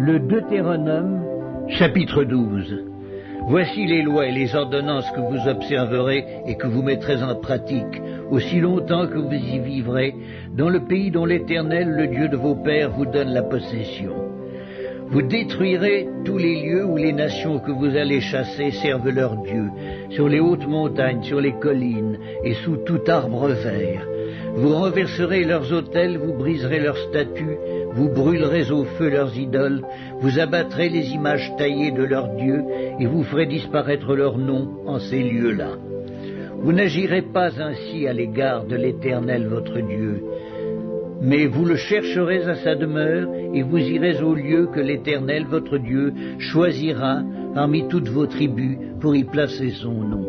Le Deutéronome, chapitre 12. Voici les lois et les ordonnances que vous observerez et que vous mettrez en pratique, aussi longtemps que vous y vivrez, dans le pays dont l'Éternel, le Dieu de vos pères, vous donne la possession. Vous détruirez tous les lieux où les nations que vous allez chasser servent leur Dieu, sur les hautes montagnes, sur les collines et sous tout arbre vert. Vous renverserez leurs autels, vous briserez leurs statues, vous brûlerez au feu leurs idoles, vous abattrez les images taillées de leurs dieux et vous ferez disparaître leurs noms en ces lieux-là. Vous n'agirez pas ainsi à l'égard de l'Éternel votre Dieu, mais vous le chercherez à sa demeure et vous irez au lieu que l'Éternel votre Dieu choisira parmi toutes vos tribus pour y placer son nom.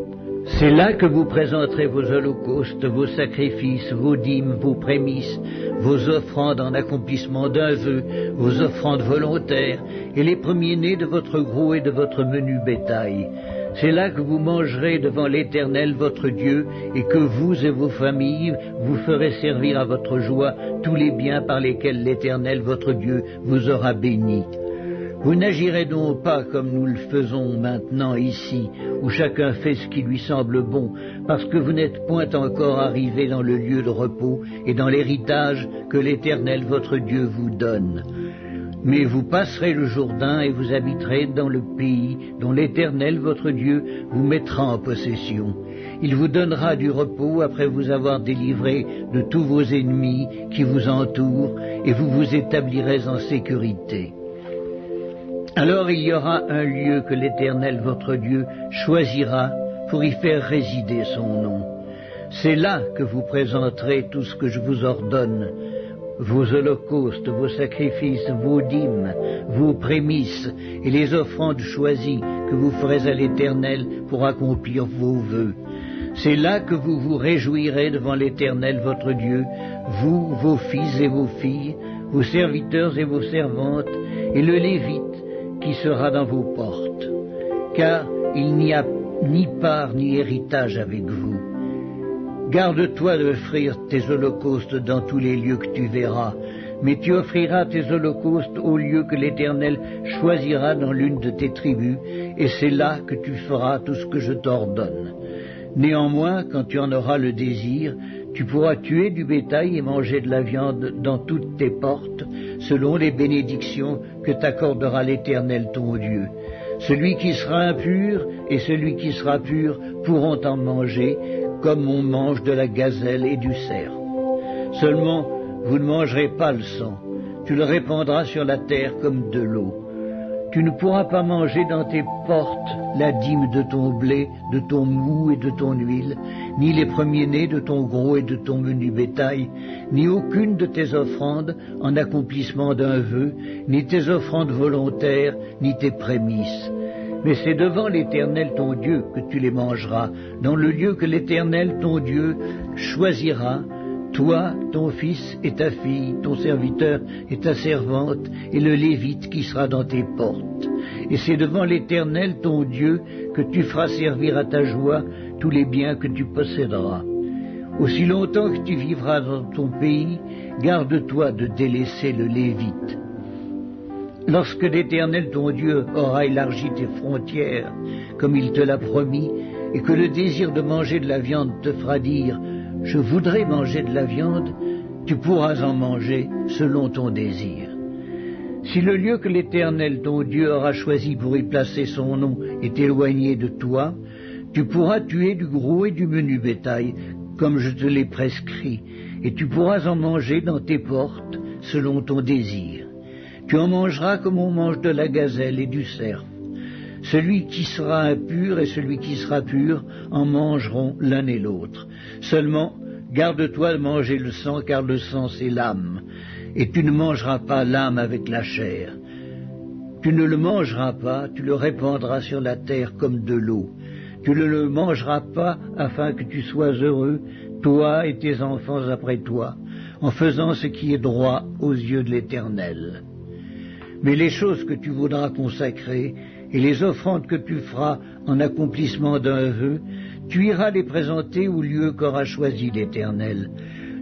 C'est là que vous présenterez vos holocaustes, vos sacrifices, vos dîmes, vos prémices, vos offrandes en accomplissement d'un vœu, vos offrandes volontaires, et les premiers-nés de votre gros et de votre menu bétail. C'est là que vous mangerez devant l'Éternel votre Dieu, et que vous et vos familles vous ferez servir à votre joie tous les biens par lesquels l'Éternel votre Dieu vous aura béni. Vous n'agirez donc pas comme nous le faisons maintenant ici, où chacun fait ce qui lui semble bon, parce que vous n'êtes point encore arrivés dans le lieu de repos et dans l'héritage que l'Éternel votre Dieu vous donne. Mais vous passerez le Jourdain et vous habiterez dans le pays dont l'Éternel votre Dieu vous mettra en possession. Il vous donnera du repos après vous avoir délivré de tous vos ennemis qui vous entourent, et vous vous établirez en sécurité. Alors il y aura un lieu que l'Éternel votre Dieu choisira pour y faire résider son nom. C'est là que vous présenterez tout ce que je vous ordonne, vos holocaustes, vos sacrifices, vos dîmes, vos prémices et les offrandes choisies que vous ferez à l'Éternel pour accomplir vos vœux. C'est là que vous vous réjouirez devant l'Éternel votre Dieu, vous, vos fils et vos filles, vos serviteurs et vos servantes, et le Lévite qui sera dans vos portes, car il n'y a ni part ni héritage avec vous. Garde-toi d'offrir tes holocaustes dans tous les lieux que tu verras, mais tu offriras tes holocaustes au lieu que l'Éternel choisira dans l'une de tes tribus, et c'est là que tu feras tout ce que je t'ordonne. Néanmoins, quand tu en auras le désir, tu pourras tuer du bétail et manger de la viande dans toutes tes portes, selon les bénédictions que t'accordera l'Éternel ton Dieu. Celui qui sera impur et celui qui sera pur pourront en manger, comme on mange de la gazelle et du cerf. Seulement, vous ne mangerez pas le sang, tu le répandras sur la terre comme de l'eau. Tu ne pourras pas manger dans tes portes la dîme de ton blé, de ton mou et de ton huile, ni les premiers-nés de ton gros et de ton menu bétail, ni aucune de tes offrandes en accomplissement d'un vœu, ni tes offrandes volontaires, ni tes prémices. Mais c'est devant l'Éternel ton Dieu que tu les mangeras, dans le lieu que l'Éternel ton Dieu choisira, toi, ton fils et ta fille, ton serviteur et ta servante, et le Lévite qui sera dans tes portes. Et c'est devant l'Éternel ton Dieu que tu feras servir à ta joie tous les biens que tu posséderas. Aussi longtemps que tu vivras dans ton pays, garde-toi de délaisser le Lévite. Lorsque l'Éternel ton Dieu aura élargi tes frontières, comme il te l'a promis, et que le désir de manger de la viande te fera dire « Je voudrais manger de la viande », tu pourras en manger selon ton désir. Si le lieu que l'Éternel ton Dieu aura choisi pour y placer son nom est éloigné de toi, tu pourras tuer du gros et du menu bétail, comme je te l'ai prescrit, et tu pourras en manger dans tes portes selon ton désir. Tu en mangeras comme on mange de la gazelle et du cerf. Celui qui sera impur et celui qui sera pur en mangeront l'un et l'autre. Seulement, garde-toi de manger le sang, car le sang c'est l'âme, et tu ne mangeras pas l'âme avec la chair. Tu ne le mangeras pas, tu le répandras sur la terre comme de l'eau. Tu ne le mangeras pas afin que tu sois heureux, toi et tes enfants après toi, en faisant ce qui est droit aux yeux de l'Éternel. Mais les choses que tu voudras consacrer, et les offrandes que tu feras en accomplissement d'un vœu, tu iras les présenter au lieu qu'aura choisi l'Éternel.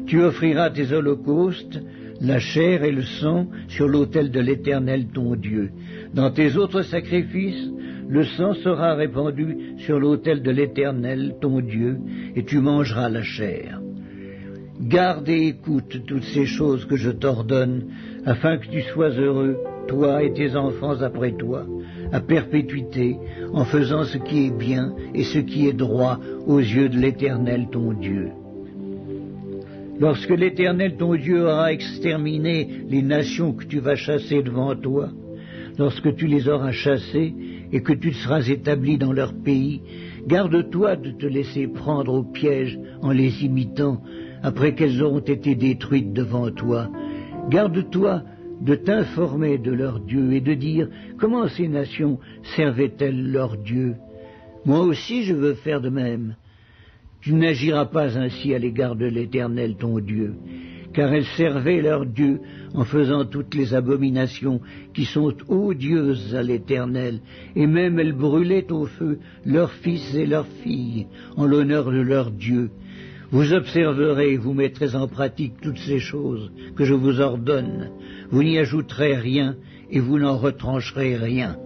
Tu offriras tes holocaustes, la chair et le sang sur l'autel de l'Éternel ton Dieu. Dans tes autres sacrifices, le sang sera répandu sur l'autel de l'Éternel ton Dieu, et tu mangeras la chair. Garde et écoute toutes ces choses que je t'ordonne, afin que tu sois heureux, toi et tes enfants après toi, à perpétuité, en faisant ce qui est bien et ce qui est droit aux yeux de l'Éternel ton Dieu. Lorsque l'Éternel ton Dieu aura exterminé les nations que tu vas chasser devant toi, lorsque tu les auras chassées et que tu seras établi dans leur pays, garde-toi de te laisser prendre au piège en les imitant, après qu'elles auront été détruites devant toi. Garde-toi de t'informer de leur Dieu et de dire comment ces nations servaient-elles leur Dieu. Moi aussi je veux faire de même. Tu n'agiras pas ainsi à l'égard de l'Éternel ton Dieu, car elles servaient leur Dieu en faisant toutes les abominations qui sont odieuses à l'Éternel, et même elles brûlaient au feu leurs fils et leurs filles en l'honneur de leur Dieu. Vous observerez et vous mettrez en pratique toutes ces choses que je vous ordonne. Vous n'y ajouterez rien et vous n'en retrancherez rien.